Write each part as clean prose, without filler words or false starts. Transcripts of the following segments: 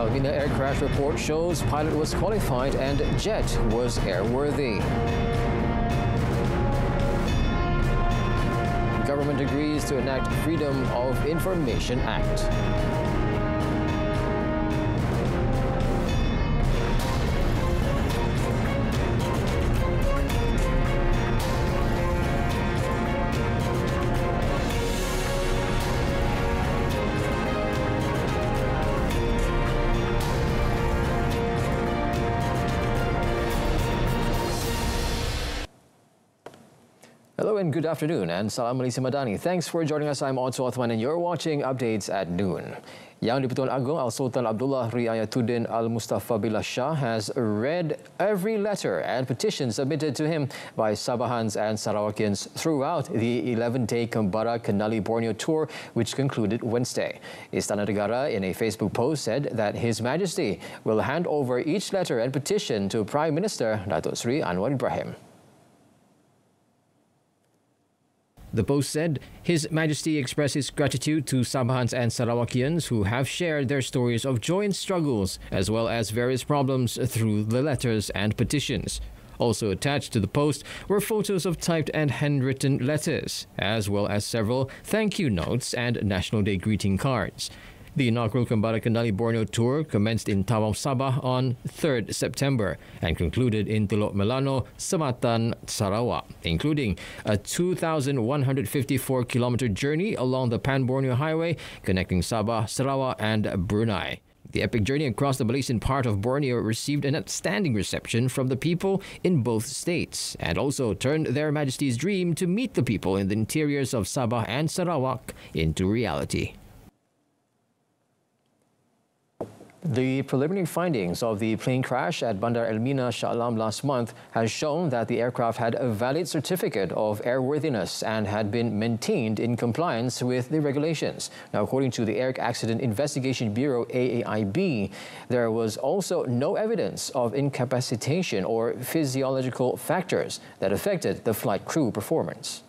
Almina air crash report shows pilot was qualified and jet was airworthy. Government agrees to enact Freedom of Information Act. Hello and good afternoon, and Salam Malaysia Madani. Thanks for joining us. I'm Otto Othman and you're watching Updates at Noon. Yang di-Pertuan Agong Al-Sultan Abdullah Riayatuddin Al-Mustafa Billah Shah has read every letter and petition submitted to him by Sabahans and Sarawakians throughout the 11-day Kembara Kenali Borneo tour, which concluded Wednesday. Istana Negara in a Facebook post said that His Majesty will hand over each letter and petition to Prime Minister Datuk Seri Anwar Ibrahim. The post said, His Majesty expresses gratitude to Sabahans and Sarawakians who have shared their stories of joy and struggles, as well as various problems through the letters and petitions. Also attached to the post were photos of typed and handwritten letters, as well as several thank you notes and National Day greeting cards. The inaugural Kembara Kenali Borneo tour commenced in Tawau, Sabah on 3rd September and concluded in Teluk Melano, Sematan, Sarawak, including a 2,154-kilometer journey along the Pan-Borneo Highway connecting Sabah, Sarawak and Brunei. The epic journey across the Malaysian part of Borneo received an outstanding reception from the people in both states and also turned Their Majesty's dream to meet the people in the interiors of Sabah and Sarawak into reality. The preliminary findings of the plane crash at Bandar Elmina, Shah Alam last month has shown that the aircraft had a valid certificate of airworthiness and had been maintained in compliance with the regulations. Now, according to the Air Accident Investigation Bureau, AAIB, there was also no evidence of incapacitation or physiological factors that affected the flight crew performance.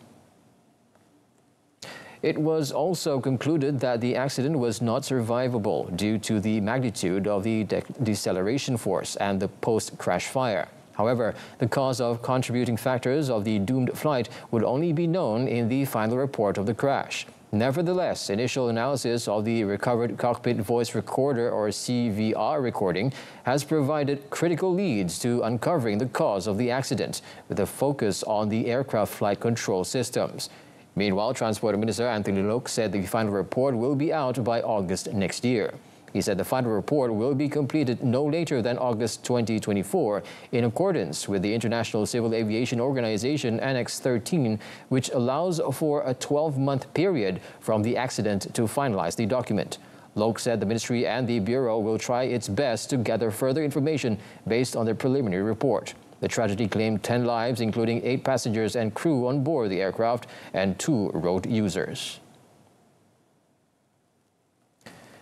It was also concluded that the accident was not survivable due to the magnitude of the deceleration force and the post-crash fire. However, the cause of contributing factors of the doomed flight would only be known in the final report of the crash. Nevertheless, initial analysis of the recovered cockpit voice recorder or CVR recording has provided critical leads to uncovering the cause of the accident, with a focus on the aircraft flight control systems. Meanwhile, Transport Minister Anthony Lok said the final report will be out by August next year. He said the final report will be completed no later than August 2024 in accordance with the International Civil Aviation Organization Annex 13, which allows for a 12-month period from the accident to finalize the document. Lok said the ministry and the Bureau will try its best to gather further information based on the preliminary report. The tragedy claimed 10 lives, including 8 passengers and crew on board the aircraft and 2 road users.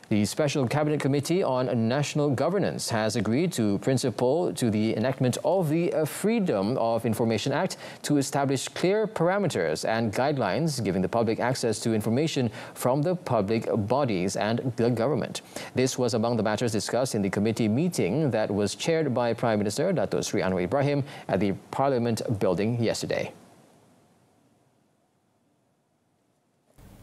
The Special Cabinet Committee on National Governance has agreed to principle to the enactment of the Freedom of Information Act to establish clear parameters and guidelines giving the public access to information from the public bodies and the government. This was among the matters discussed in the committee meeting that was chaired by Prime Minister Datuk Seri Anwar Ibrahim at the Parliament building yesterday.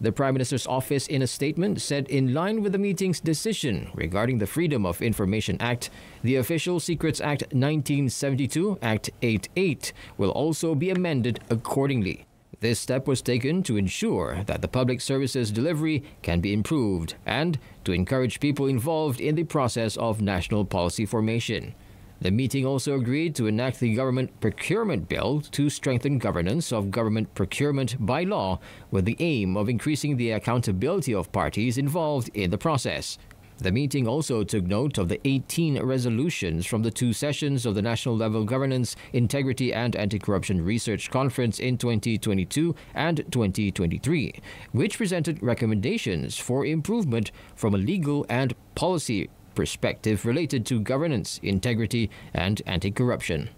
The Prime Minister's office in a statement said in line with the meeting's decision regarding the Freedom of Information Act, the Official Secrets Act 1972, Act 88, will also be amended accordingly. This step was taken to ensure that the public services delivery can be improved and to encourage people involved in the process of national policy formation. The meeting also agreed to enact the Government Procurement Bill to strengthen governance of government procurement by law with the aim of increasing the accountability of parties involved in the process. The meeting also took note of the 18 resolutions from the 2 sessions of the National Level Governance, Integrity and Anti-Corruption Research Conference in 2022 and 2023, which presented recommendations for improvement from a legal and policy perspective related to governance, integrity and anti-corruption.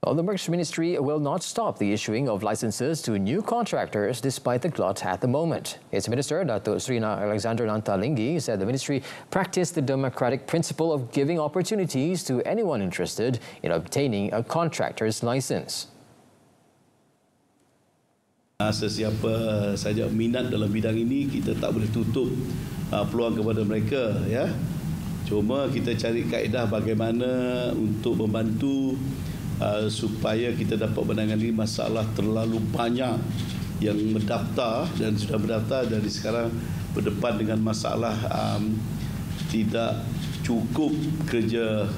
Well, the Works Ministry will not stop the issuing of licenses to new contractors despite the glut at the moment. Its Minister, Datuk Sri Alexander Nantalinggi, said the ministry practiced the democratic principle of giving opportunities to anyone interested in obtaining a contractor's license. Sesiapa saja minat dalam bidang ini, kita tak boleh tutup peluang kepada mereka, ya. Cuma kita cari kaedah bagaimana untuk membantu supaya kita dapat menangani masalah terlalu banyak yang mendaftar dan sudah mendaftar, dari sekarang berdepan dengan masalah tidak cukup kerja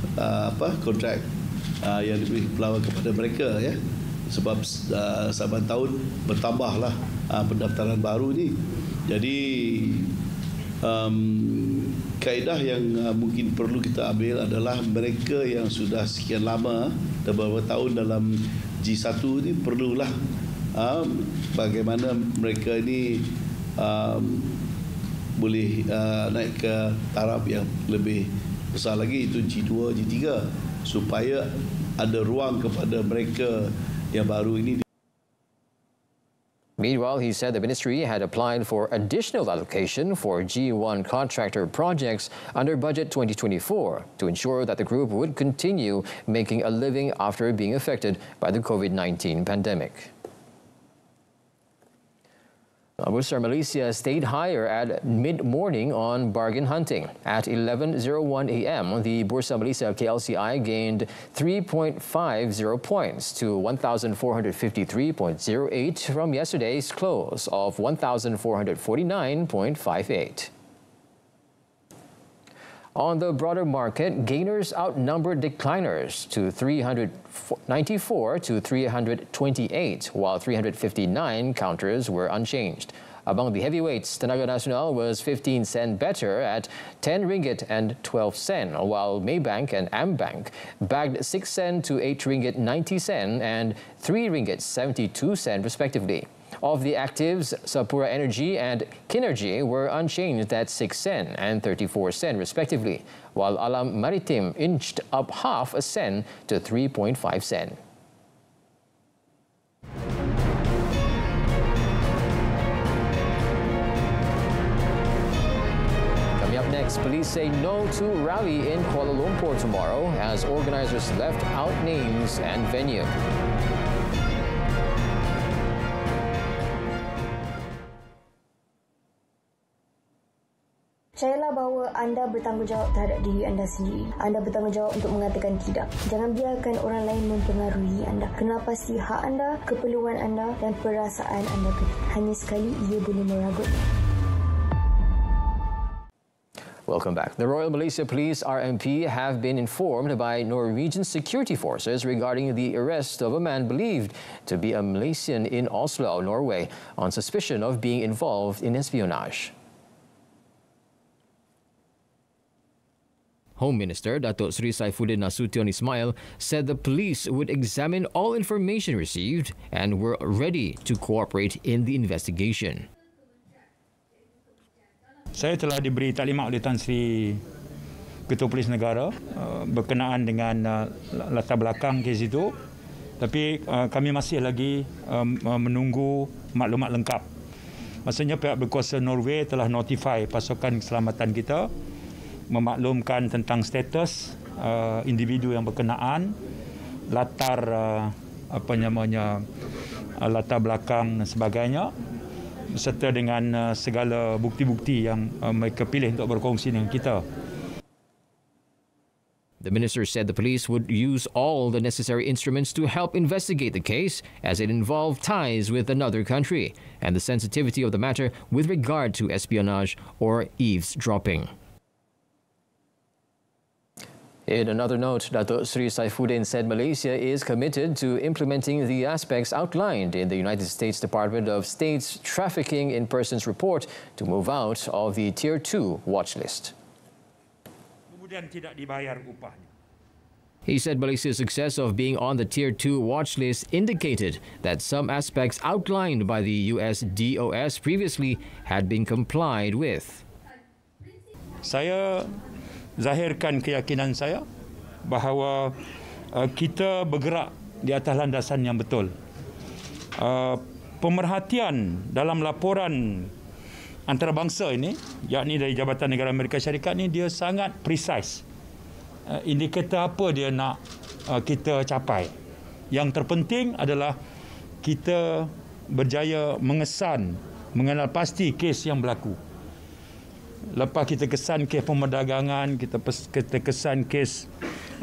kontrak yang diberi peluang kepada mereka, ya. Sebab saban tahun bertambahlah pendaftaran baru ni. Jadi kaedah yang mungkin perlu kita ambil adalah mereka yang sudah sekian lama, beberapa tahun dalam G1 ni, perlulah bagaimana mereka ini boleh naik ke taraf yang lebih besar lagi, itu G2, G3, supaya ada ruang kepada mereka yang baru ini. Meanwhile, he said the ministry had applied for additional allocation for G1 contractor projects under Budget 2024 to ensure that the group would continue making a living after being affected by the COVID-19 pandemic. Bursa Malaysia stayed higher at mid-morning on bargain hunting. At 11:01 a.m., the Bursa Malaysia KLCI gained 3.50 points to 1,453.08 from yesterday's close of 1,449.58. On the broader market, gainers outnumbered decliners to 394 to 328, while 359 counters were unchanged. Among the heavyweights, Tenaga Nasional was 15 cent better at 10 ringgit and 12 cent, while Maybank and Ambank bagged 6 cent to 8 ringgit 90 cent and 3 ringgit 72 cent respectively. Of the actives, Sapura Energy and Kinergy were unchanged at 6 cent and 34 cent respectively, while Alam Maritim inched up half a cent to 3.5 cent. Coming up next, police say no to rally in Kuala Lumpur tomorrow as organizers left out names and venue. Percayalah bahawa anda bertanggungjawab terhadap diri anda sendiri. Anda bertanggungjawab untuk mengatakan tidak. Jangan biarkan orang lain mempengaruhi anda. Kenal pasti hak anda, keperluan anda dan perasaan anda. Hanya sekali ia boleh meragut. Welcome back. The Royal Malaysia Police RMP have been informed by Norwegian security forces regarding the arrest of a man believed to be a Malaysian in Oslo, Norway, on suspicion of being involved in espionage. Home Minister Datuk Sri Saifuddin Nasution Ismail said the police would examine all information received and were ready to cooperate in the investigation. Saya telah diberi taklimat oleh Tan Sri Ketua Polis Negara berkenaan dengan latar belakang kes itu, tapi kami masih lagi menunggu maklumat lengkap. Maksudnya pihak berkuasa Norway telah notify pasukan keselamatan kita, memaklumkan tentang status individu yang berkenaan, latar latar belakang dan sebagainya, serta dengan segala bukti-bukti yang mereka pilih untuk berkongsi dengan kita. The minister said the police would use all the necessary instruments to help investigate the case as it involved ties with another country and the sensitivity of the matter with regard to espionage or eavesdropping. In another note, Datuk Sri Saifuddin said Malaysia is committed to implementing the aspects outlined in the United States Department of State's Trafficking in Persons report to move out of the Tier 2 watch list. Kemudian tidak dibayar upahnya. He said Malaysia's success of being on the Tier 2 watch list indicated that some aspects outlined by the US DOS previously had been complied with. Saya zahirkan keyakinan saya bahawa kita bergerak di atas landasan yang betul. Pemerhatian dalam laporan antarabangsa ini, yakni dari Jabatan Negara Amerika Syarikat ni, dia sangat precise. Indikator apa dia nak kita capai. Yang terpenting adalah kita berjaya mengesan, mengenal pasti kes yang berlaku. Lepas kita kesan kes pemerdagangan, kita kesan kes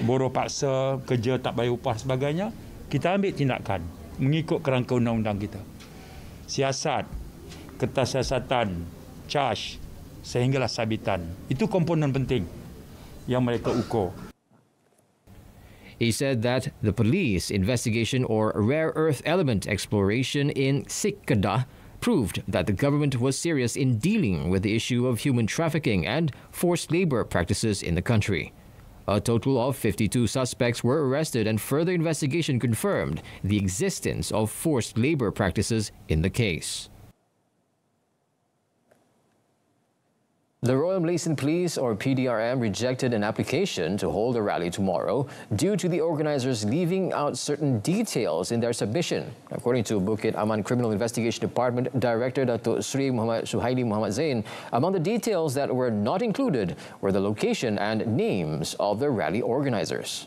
buruh paksa, kerja tak bayar upah sebagainya, kita ambil tindakan mengikut kerangka undang-undang kita. Siasat, kertas siasatan, charge, sehinggalah sabitan. Itu komponen penting yang mereka ukur. He said that the police investigation or rare earth element exploration in Kedah proved that the government was serious in dealing with the issue of human trafficking and forced labor practices in the country. A total of 52 suspects were arrested and further investigation confirmed the existence of forced labor practices in the case. The Royal Malaysian Police, or PDRM, rejected an application to hold a rally tomorrow due to the organisers leaving out certain details in their submission. According to Bukit Aman Criminal Investigation Department Director Datuk Sri Muhammad Suhaili Muhammad Zain, among the details that were not included were the location and names of the rally organisers.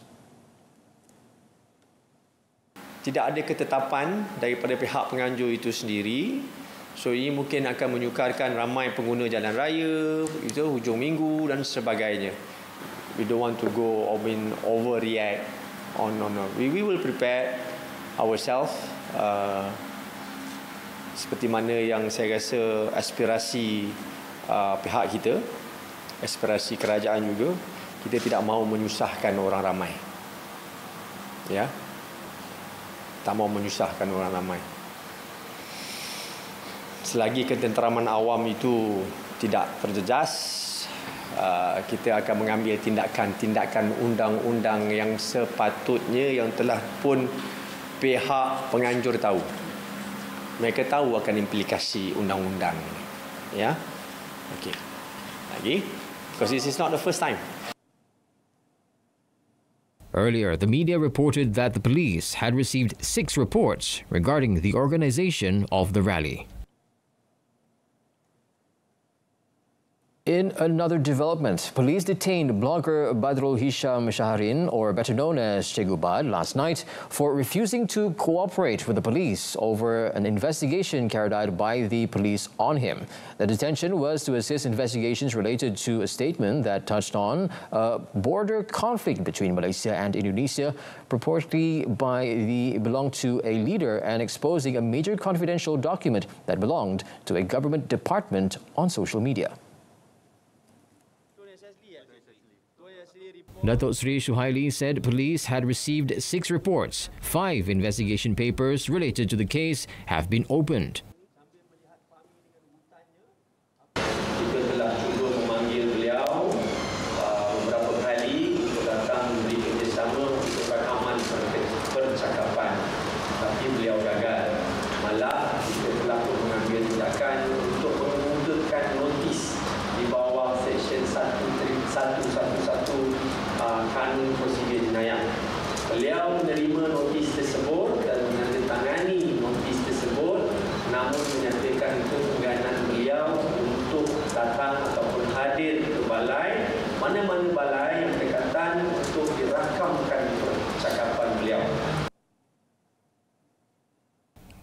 Tidak ada ketetapan daripada pihak penganjur itu sendiri. So ini mungkin akan menyukarkan ramai pengguna jalan raya, itu hujung minggu dan sebagainya. We don't want to go overreact on. We will prepare ourselves seperti mana yang saya rasa aspirasi pihak kita, aspirasi kerajaan juga. Kita tidak mahu menyusahkan orang ramai. Ya. Tak mahu menyusahkan orang ramai. Selagi ketenteraman awam itu tidak terjejas, kita akan mengambil tindakan undang-undang yang sepatutnya, yang telah pun pihak penganjur tahu. Mereka tahu akan implikasi undang-undang ini. Ya? Okey. Lagi, because this is not the first time. Earlier, the media reported that the police had received 6 reports regarding the organisation of the rally. In another development, police detained blogger Badrul Hisham Shaharin, or better known as Cikgu Bad, last night for refusing to cooperate with the police over an investigation carried out by the police on him. The detention was to assist investigations related to a statement that touched on a border conflict between Malaysia and Indonesia, purportedly belonged to a leader and exposing a major confidential document that belonged to a government department on social media. Datuk Sri Suhaili said police had received 6 reports. 5 investigation papers related to the case have been opened. Kita telah cuba memanggil beliau beberapa kali untuk datang memberi kerjasama untuk perkembangan percakapan, tapi beliau gagal. Malah kita telah pun mengambil tindakan untuk memudahkan notis di bawah Seksyen 111 Kanun Prosedur Jenayah. Beliau menerima notis tersebut dan menandatangani notis tersebut, namun menyatakan keengganan beliau untuk datang ataupun hadir ke balai, mana-mana balai yang berdekatan untuk dirakamkan percakapan beliau.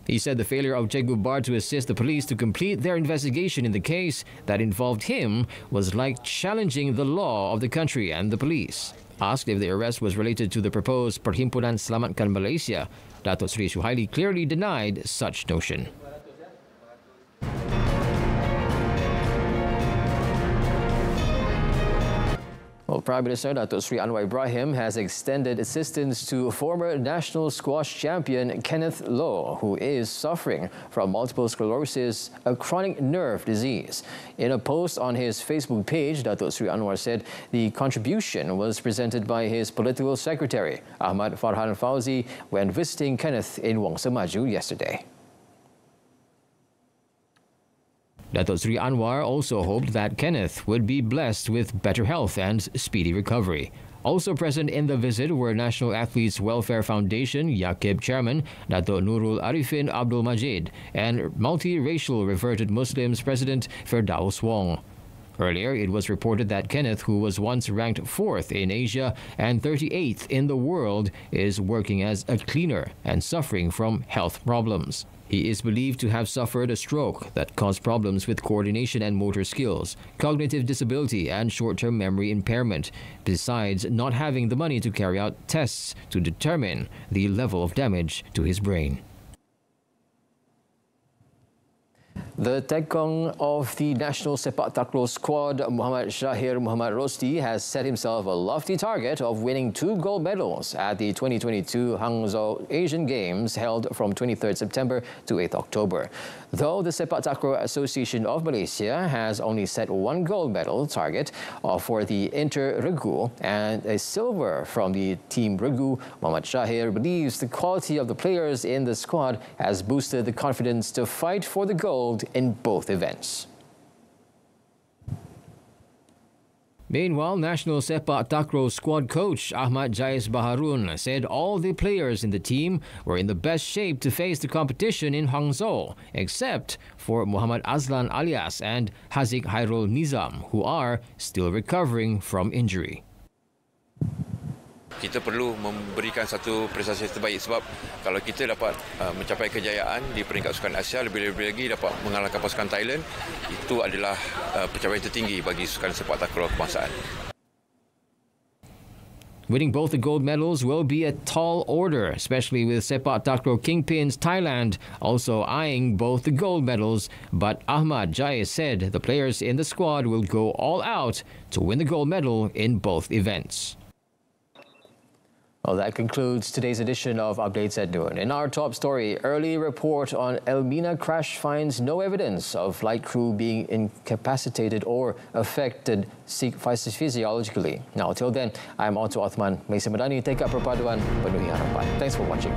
He said the failure of Cikgu Bar to assist the police to complete their investigation in the case that involved him was like challenging the law of the country and the police. Asked if the arrest was related to the proposed Perhimpunan Selamatkan Malaysia, Datuk Sri Suhaili clearly denied such notion. Well, Prime Minister Datuk Sri Anwar Ibrahim has extended assistance to former national squash champion Kenneth Loh, who is suffering from multiple sclerosis, a chronic nerve disease. In a post on his Facebook page, Datuk Sri Anwar said the contribution was presented by his political secretary, Ahmad Farhan Fauzi, when visiting Kenneth in Wong Semaju yesterday. Datuk Sri Anwar also hoped that Kenneth would be blessed with better health and speedy recovery. Also present in the visit were National Athletes Welfare Foundation Yakib Chairman Dato' Nurul Arifin Abdul Majid and Multiracial Reverted Muslims President Firdaus Wong. Earlier, it was reported that Kenneth, who was once ranked 4th in Asia and 38th in the world, is working as a cleaner and suffering from health problems. He is believed to have suffered a stroke that caused problems with coordination and motor skills, cognitive disability and short-term memory impairment, besides not having the money to carry out tests to determine the level of damage to his brain. The tekong of the national sepak takraw squad, Muhammad Shahir Muhammad Rosti, has set himself a lofty target of winning 2 gold medals at the 2022 Hangzhou Asian Games held from 23rd September to 8th October. Though the Sepak Takraw Association of Malaysia has only set 1 gold medal target for the inter-regu and a silver from the team regu, Muhammad Shahir believes the quality of the players in the squad has boosted the confidence to fight for the gold in both events. Meanwhile, National Sepak Takraw squad coach Ahmad Jais Baharun said all the players in the team were in the best shape to face the competition in Hangzhou, except for Muhammad Azlan Alias and Haziq Hairul Nizam, who are still recovering from injury. Kita perlu memberikan satu prestasi terbaik sebab kalau kita dapat mencapai kejayaan di peringkat sukan Asia, lebih-lebih lagi dapat mengalahkan pasukan Thailand, itu adalah pencapaian tertinggi bagi sukan sepak takraw kebangsaan. Winning both the gold medals will be a tall order, especially with Sepak Takraw kingpins Thailand also eyeing both the gold medals. But Ahmad Jais said the players in the squad will go all out to win the gold medal in both events. Well, that concludes today's edition of Updates at Noon. In our top story, early report on Elmina crash finds no evidence of flight crew being incapacitated or affected physiologically. Now, till then, I'm Otto Othman. Malaysia Madani, take up perpaduan, penuhi harapan. Thanks for watching.